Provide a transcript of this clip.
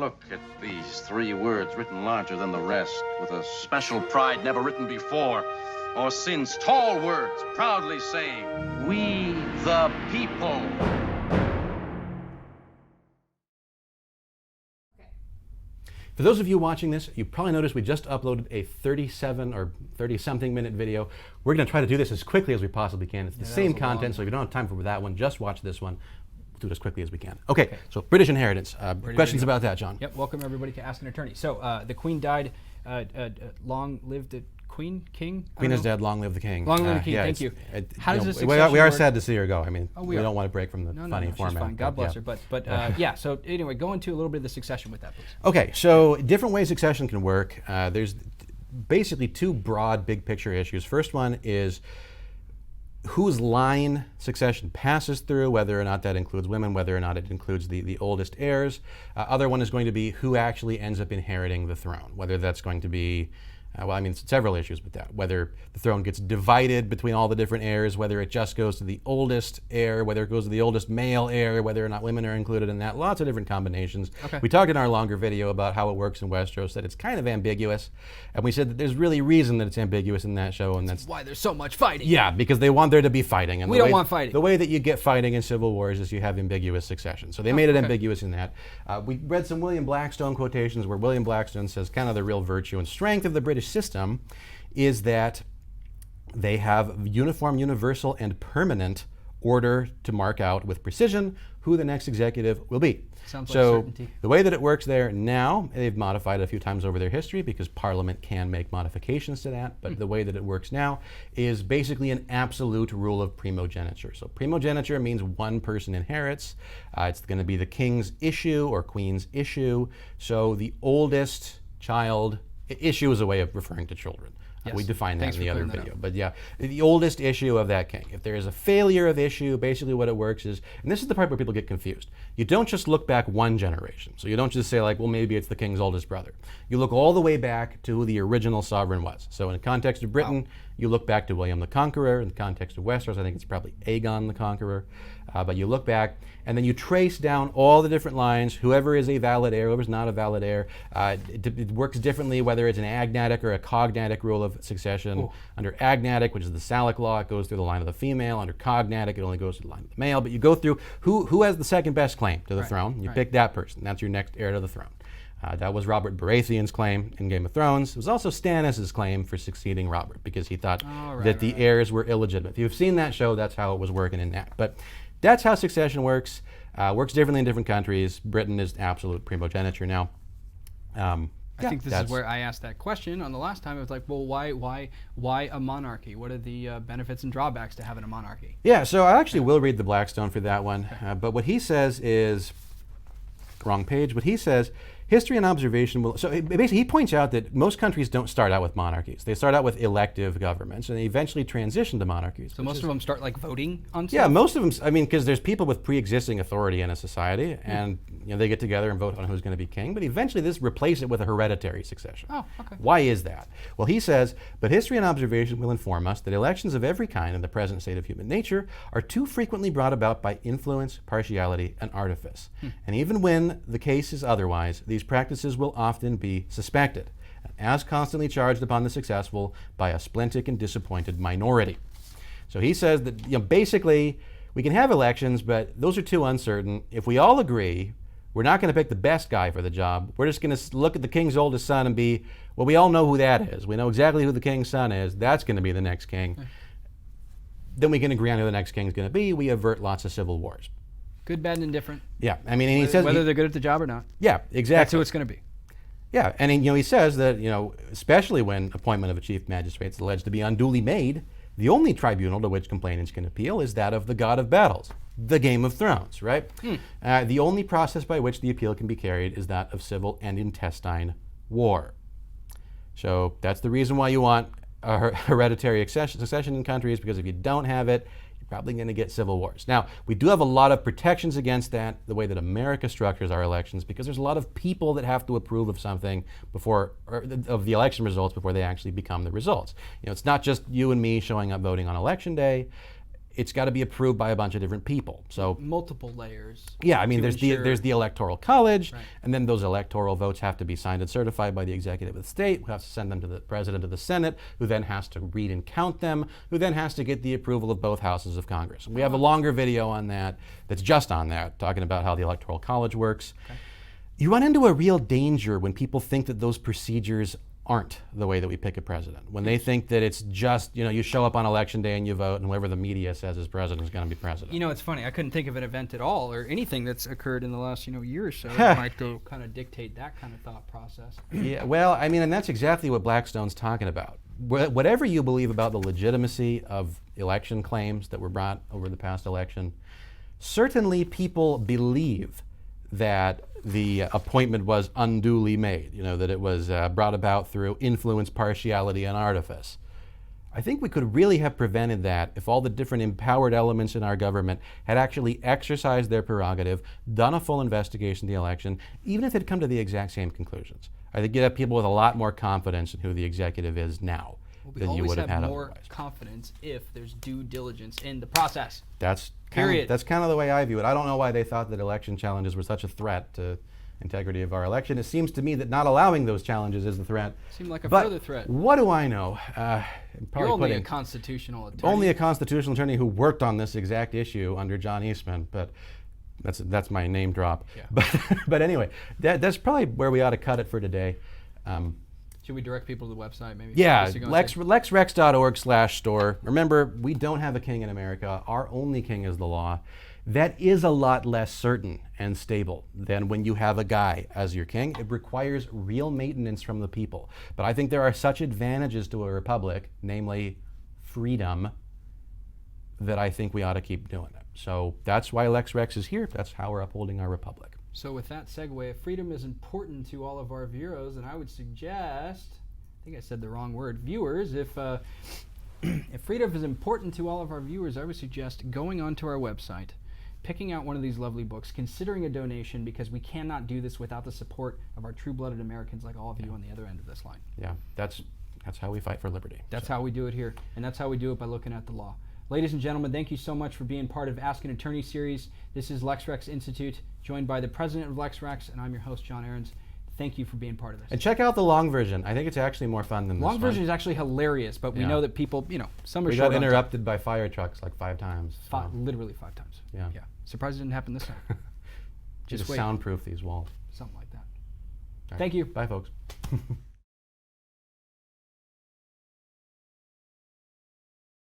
Look at these 3 words written larger than the rest, with a special pride never written before or since. Tall words proudly saying, "We the people." For those of you watching this, you probably noticed we just uploaded a 37 or 30-something minute video. We're going to try to do this as quickly as we possibly can. It's the same content, so if you don't have time for that one, just watch this one. We'll do it as quickly as we can. Okay. So British inheritance. Questions about that, John? Yep, welcome everybody to Ask an Attorney. So the Queen died, long live the Queen, King? Queen is dead, long live the King. Long live the King, thank you. How does this we are sad to see her go. I mean, we don't want to break from the funny format. She's fine. God bless her. But yeah, so anyway, go into a little bit of the succession with that, please. Okay, so different ways succession can work. There's basically 2 broad big picture issues. First one is whose line succession passes through, whether or not that includes women, whether or not it includes the oldest heirs. Other one is going to be who actually ends up inheriting the throne, whether that's going to be well, I mean, several issues with that. Whether the throne gets divided between all the different heirs, whether it just goes to the oldest heir, whether it goes to the oldest male heir, whether or not women are included in that. Lots of different combinations. Okay. We talked in our longer video about how it works in Westeros, that it's kind of ambiguous. And we said that there's really reason that it's ambiguous in that show. And that's why there's so much fighting. Yeah, because they want there to be fighting. And we don't want fighting. The way that you get fighting in civil wars is you have ambiguous succession. So they made it ambiguous in that. We read some William Blackstone quotations where William Blackstone says kind of the real virtue and strength of the British system is that they have uniform, universal, and permanent order to mark out with precision who the next executive will be. Sounds so like certainty. The way that it works there now, they've modified it a few times over their history because Parliament can make modifications to that, but the way that it works now is basically an absolute rule of primogeniture. So primogeniture means one person inherits. It's going to be the king's issue or queen's issue. So the oldest child, issue is a way of referring to children. Yes. We defined that in the other video. But yeah, the oldest issue of that king. If there is a failure of issue, basically what it works is, and this is the part where people get confused, you don't just look back one generation. So you don't just say like, well, maybe it's the king's oldest brother. You look all the way back to who the original sovereign was. So in the context of Britain, you look back to William the Conqueror. In the context of Westeros, I think it's probably Aegon the Conqueror. But you look back, and then you trace down all the different lines, whoever is a valid heir, whoever's not a valid heir. It works differently, whether it's an agnatic or a cognatic rule of succession. Ooh. Under agnatic, which is the Salic law, it goes through the line of the female. Under cognatic, it only goes through the line of the male. But you go through who has the second best claim to the throne. You pick that person. That's your next heir to the throne. That was Robert Baratheon's claim in Game of Thrones. It was also Stannis' claim for succeeding Robert because he thought that the heirs were illegitimate. If you've seen that show, that's how it was working in that. But that's how succession works. Works differently in different countries. Britain is absolute primogeniture now. I think this is where I asked that question on the last time. It was like, well, why a monarchy? What are the benefits and drawbacks to having a monarchy? Yeah, so I actually will read the Blackstone for that one. But what he says is, wrong page, but he says, history and observation will, so basically he points out that most countries don't start out with monarchies. They start out with elective governments and they eventually transition to monarchies. So most of them start like voting on stuff? Yeah, most of them, I mean, because there's people with pre-existing authority in a society and they get together and vote on who's going to be king, but eventually this replaces it with a hereditary succession. Oh, okay. Why is that? Well, he says, but history and observation will inform us that elections of every kind in the present state of human nature are too frequently brought about by influence, partiality, and artifice. And even when the case is otherwise, these practices will often be suspected, as constantly charged upon the successful by a splintic and disappointed minority. So he says that basically we can have elections, but those are too uncertain. If we all agree, we're not going to pick the best guy for the job. We're just going to look at the king's oldest son and be, well, we all know who that is. We know exactly who the king's son is. That's going to be the next king. Then we can agree on who the next king is going to be. We avert lots of civil wars. Good, bad, and indifferent. Yeah, I mean, and he says whether they're good at the job or not. Yeah, exactly. That's who it's going to be. Yeah, and he says that especially when appointment of a chief magistrate is alleged to be unduly made, the only tribunal to which complainants can appeal is that of the God of Battles, the Game of Thrones, right? The only process by which the appeal can be carried is that of civil and intestine war. So that's the reason why you want a hereditary succession in countries, because if you don't have it, probably going to get civil wars. Now, we do have a lot of protections against that, the way that America structures our elections, because there's a lot of people that have to approve of something before, or of the election results before they actually become the results. It's not just you and me showing up voting on election day. it's got to be approved by a bunch of different people. So multiple layers. Yeah, I mean, there's the Electoral College, right. And then those electoral votes have to be signed and certified by the executive of the state, who has to send them to the president of the Senate, who then has to read and count them, who then has to get the approval of both houses of Congress. And we have a longer video on that that's just on that, talking about how the Electoral College works. Okay. You run into a real danger when people think that those procedures aren't the way that we pick a president. When they think that it's just, you show up on election day and you vote, and whoever the media says is president is going to be president. It's funny. I couldn't think of an event at all or anything that's occurred in the last, year or so that might go kind of dictate that kind of thought process. Yeah, well, I mean, and that's exactly what Blackstone's talking about. Whatever you believe about the legitimacy of election claims that were brought over the past election, certainly people believe that the appointment was unduly made, that it was brought about through influence, partiality, and artifice. I think we could really have prevented that if all the different empowered elements in our government had actually exercised their prerogative, done a full investigation of the election, even if they'd come to the exact same conclusions. I think you'd have people with a lot more confidence in who the executive is now than you would have had otherwise. We always have more confidence if there's due diligence in the process. That's kind of the way I view it. I don't know why they thought that election challenges were such a threat to integrity of our election. It seems to me that not allowing those challenges is the threat. Seemed like a further threat. What do I know? You're only a constitutional attorney. Only a constitutional attorney who worked on this exact issue under John Eastman, but that's my name drop. Yeah. But anyway, that's probably where we ought to cut it for today. Should we direct people to the website maybe? Yeah, lexrex.org/store. Remember, we don't have a king in America. Our only king is the law. That is a lot less certain and stable than when you have a guy as your king. It requires real maintenance from the people. But I think there are such advantages to a republic, namely freedom, that I think we ought to keep doing it. So that's why Lex Rex is here. That's how we're upholding our republic. So with that segue, if freedom is important to all of our viewers, and I would suggest, I think I said the wrong word, viewers, if freedom is important to all of our viewers, I would suggest going onto our website, picking out one of these lovely books, considering a donation, because we cannot do this without the support of our true-blooded Americans like all of you on the other end of this line. Yeah, that's how we fight for liberty. That's how we do it here, and that's how we do it by looking at the law. Ladies and gentlemen, thank you so much for being part of Ask an Attorney series. This is Lex Rex Institute, joined by the president of Lex Rex, and I'm your host, John Ahrens. Thank you for being part of this. And check out the long version. I think it's actually more fun than this one. Long version is actually hilarious, but we know that people, some are short. We got interrupted by fire trucks like 5 times. Literally 5 times. Yeah. Surprised it didn't happen this time. Just soundproof these walls. Something like that. Right. Thank you. Bye, folks.